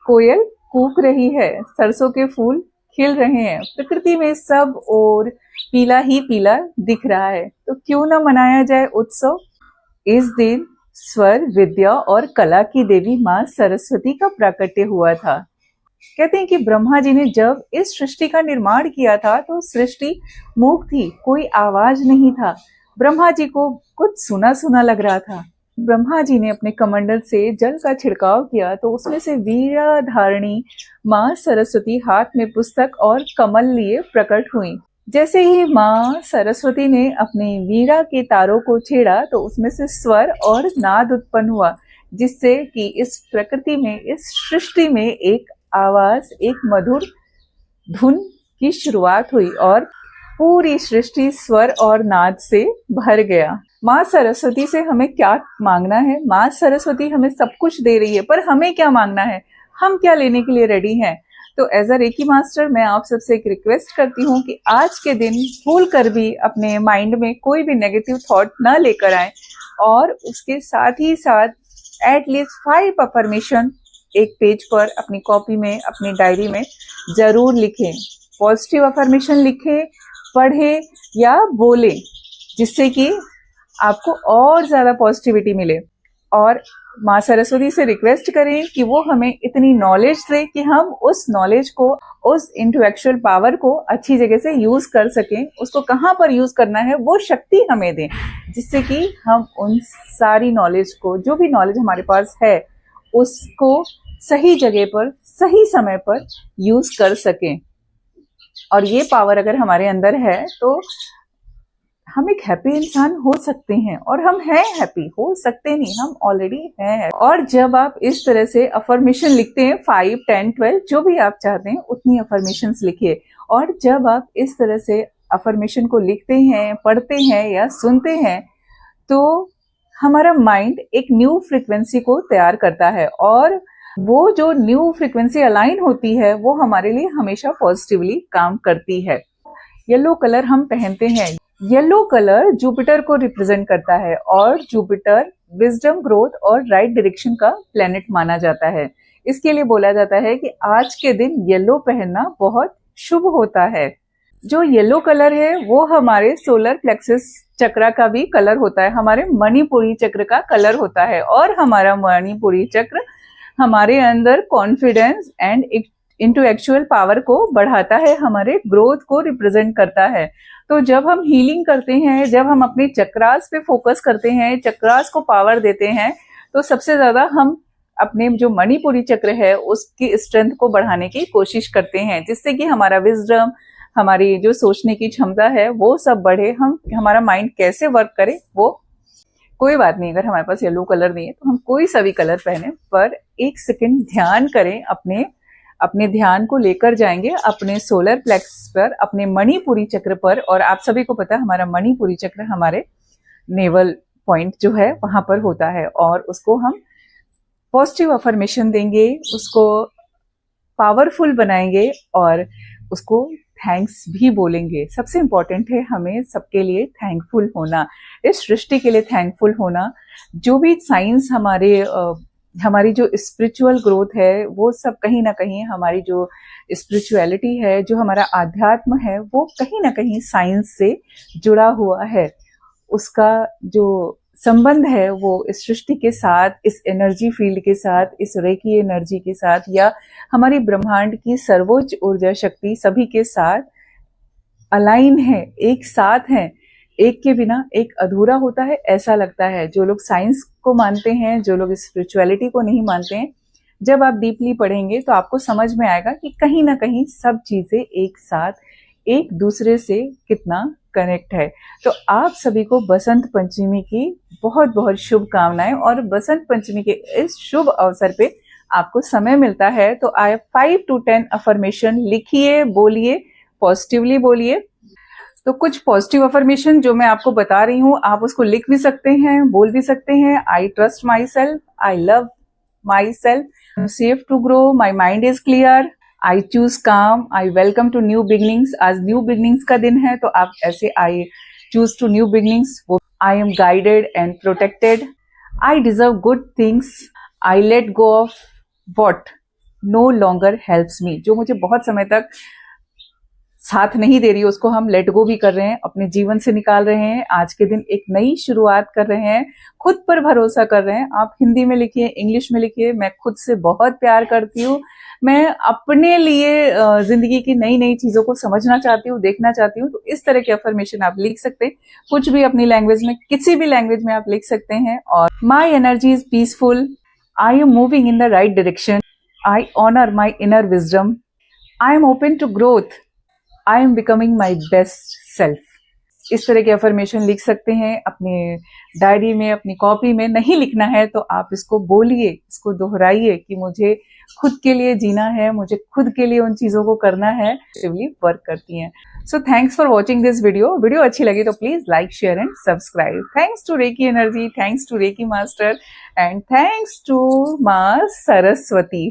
कोयल कूक रही है, सरसों के फूल खिल रहे हैं, प्रकृति में सब और पीला ही पीला दिख रहा है। तो क्यों ना मनाया जाए उत्सव। इस दिन स्वर, विद्या और कला की देवी माँ सरस्वती का प्राकट्य हुआ था। कहते हैं कि ब्रह्मा जी ने जब इस सृष्टि का निर्माण किया था तो सृष्टि मूक थी, कोई आवाज नहीं था। ब्रह्मा जी को कुछ सुना सुना लग रहा था। ब्रह्मा जी ने अपने कमंडल से जल का छिड़काव किया तो उसमें से वीणा धारिणी माँ सरस्वती हाथ में पुस्तक और कमल लिए प्रकट हुई। जैसे ही माँ सरस्वती ने अपनी वीणा के तारों को छेड़ा तो उसमें से स्वर और नाद उत्पन्न हुआ, जिससे कि इस प्रकृति में, इस सृष्टि में एक आवाज, एक मधुर धुन की शुरुआत हुई और पूरी सृष्टि स्वर और नाद से भर गया। माँ सरस्वती से हमें क्या मांगना है? माँ सरस्वती हमें सब कुछ दे रही है, पर हमें क्या मांगना है? हम क्या लेने के लिए रेडी हैं? तो एज अ रेकी मास्टर मैं आप सबसे एक रिक्वेस्ट करती हूँ कि आज के दिन भूल कर भी अपने माइंड में कोई भी नेगेटिव थॉट न लेकर आए और उसके साथ ही साथ एटलीस्ट 5 अफर्मेशन एक पेज पर, अपनी कॉपी में, अपनी डायरी में जरूर लिखें। पॉजिटिव अफर्मेशन लिखें, पढ़ें या बोलें, जिससे कि आपको और ज्यादा पॉजिटिविटी मिले। और माँ सरस्वती से रिक्वेस्ट करें कि वो हमें इतनी नॉलेज दे कि हम उस नॉलेज को, उस इंटेलेक्चुअल पावर को अच्छी जगह से यूज कर सकें। उसको कहाँ पर यूज करना है वो शक्ति हमें दें, जिससे कि हम उन सारी नॉलेज को, जो भी नॉलेज हमारे पास है, उसको सही जगह पर, सही समय पर यूज कर सकें। और ये पावर अगर हमारे अंदर है तो हम एक हैप्पी इंसान हो सकते हैं, और हम हैं हैप्पी, हो सकते नहीं, हम ऑलरेडी हैं। और जब आप इस तरह से अफर्मेशन लिखते हैं, 5, 10, 12 जो भी आप चाहते हैं उतनी अफर्मेशंस लिखिए। और जब आप इस तरह से अफर्मेशन को लिखते हैं, पढ़ते हैं या सुनते हैं तो हमारा माइंड एक न्यू फ्रीक्वेंसी को तैयार करता है, और वो जो न्यू फ्रीक्वेंसी अलाइन होती है वो हमारे लिए हमेशा पॉजिटिवली काम करती है। येलो कलर हम पहनते हैं। येलो कलर जुपिटर को रिप्रेजेंट करता है और जुपिटर विजडम, ग्रोथ और राइट डायरेक्शन का प्लेनेट माना जाता है। इसके लिए बोला जाता है कि आज के दिन येलो पहनना बहुत शुभ होता है। जो येलो कलर है वो हमारे सोलर प्लेक्सस चक्र का भी कलर होता है, हमारे मणिपुरी चक्र का कलर होता है। और हमारा मणिपुरी चक्र हमारे अंदर कॉन्फिडेंस एंड इंटेलेक्चुअल पावर को बढ़ाता है, हमारे ग्रोथ को रिप्रेजेंट करता है। तो जब हम हीलिंग करते हैं, जब हम अपने चक्रास पे फोकस करते हैं, चक्रास को पावर देते हैं, तो सबसे ज्यादा हम अपने जो मणिपुरी चक्र है उसकी स्ट्रेंथ को बढ़ाने की कोशिश करते हैं, जिससे कि हमारा विजडम, हमारी जो सोचने की क्षमता है वो सब बढ़े। हमारा माइंड कैसे वर्क करे वो कोई बात नहीं। अगर हमारे पास येलो कलर नहीं है तो हम कोई सा भी कलर पहने, पर एक सेकंड ध्यान करें, अपने ध्यान को लेकर जाएंगे अपने सोलर प्लेक्स पर, अपने मणिपुरी चक्र पर। और आप सभी को पता है हमारा मणिपुरी चक्र हमारे नेवल पॉइंट जो है वहां पर होता है, और उसको हम पॉजिटिव अफर्मेशन देंगे, उसको पावरफुल बनाएंगे और उसको थैंक्स भी बोलेंगे। सबसे इंपॉर्टेंट है हमें सबके लिए थैंकफुल होना, इस सृष्टि के लिए थैंकफुल होना। जो भी साइंस हमारी जो स्पिरिचुअल ग्रोथ है वो सब कहीं ना कहीं, हमारी जो स्पिरिचुअलिटी है, जो हमारा आध्यात्म है, वो कहीं ना कहीं साइंस से जुड़ा हुआ है। उसका जो संबंध है वो इस सृष्टि के साथ, इस एनर्जी फील्ड के साथ, इस रेकी एनर्जी के साथ, या हमारी ब्रह्मांड की सर्वोच्च ऊर्जा शक्ति सभी के साथ अलाइन है, एक साथ है। एक के बिना एक अधूरा होता है ऐसा लगता है। जो लोग साइंस को मानते हैं, जो लोग स्पिरिचुअलिटी को नहीं मानते हैं, जब आप डीपली पढ़ेंगे तो आपको समझ में आएगा कि कहीं ना कहीं सब चीजें एक साथ, एक दूसरे से कितना कनेक्ट है। तो आप सभी को बसंत पंचमी की बहुत बहुत शुभकामनाएं। और बसंत पंचमी के इस शुभ अवसर पे आपको समय मिलता है तो आप 5 to 10 अफर्मेशन लिखिए, बोलिए, पॉजिटिवली बोलिए। तो कुछ पॉजिटिव अफर्मेशन जो मैं आपको बता रही हूँ, आप उसको लिख भी सकते हैं, बोल भी सकते हैं। I trust myself, I love myself, I am safe to grow, my mind is clear, I choose calm, I welcome to new beginnings. आज न्यू बिगनिंग्स का दिन है तो आप ऐसे I choose to new beginnings, I am guided and protected, I deserve good things, I let go of what no longer helps me, जो मुझे बहुत समय तक साथ नहीं दे रही, उसको हम लेट गो भी कर रहे हैं, अपने जीवन से निकाल रहे हैं। आज के दिन एक नई शुरुआत कर रहे हैं, खुद पर भरोसा कर रहे हैं। आप हिंदी में लिखिए, इंग्लिश में लिखिए, मैं खुद से बहुत प्यार करती हूँ। मैं अपने लिए जिंदगी की नई नई चीजों को समझना चाहती हूँ, देखना चाहती हूँ। तो इस तरह के अफर्मेशन आप लिख सकते हैं, कुछ भी अपनी लैंग्वेज में, किसी भी लैंग्वेज में आप लिख सकते हैं। और my energy is peaceful, I am moving in the right direction, I honour my inner wisdom, I am open to growth, I am becoming my best self. इस तरह के अफर्मेशन लिख सकते हैं अपने डायरी में, अपनी कॉपी में। नहीं लिखना है तो आप इसको बोलिए, इसको दोहराइए कि मुझे खुद के लिए जीना है, मुझे खुद के लिए उन चीजों को करना है, एक्टिवली वर्क करती हैं। So thanks for watching this video अच्छी लगी तो please like, share and subscribe. Thanks to reiki energy, thanks to reiki master and thanks to मां सरस्वती।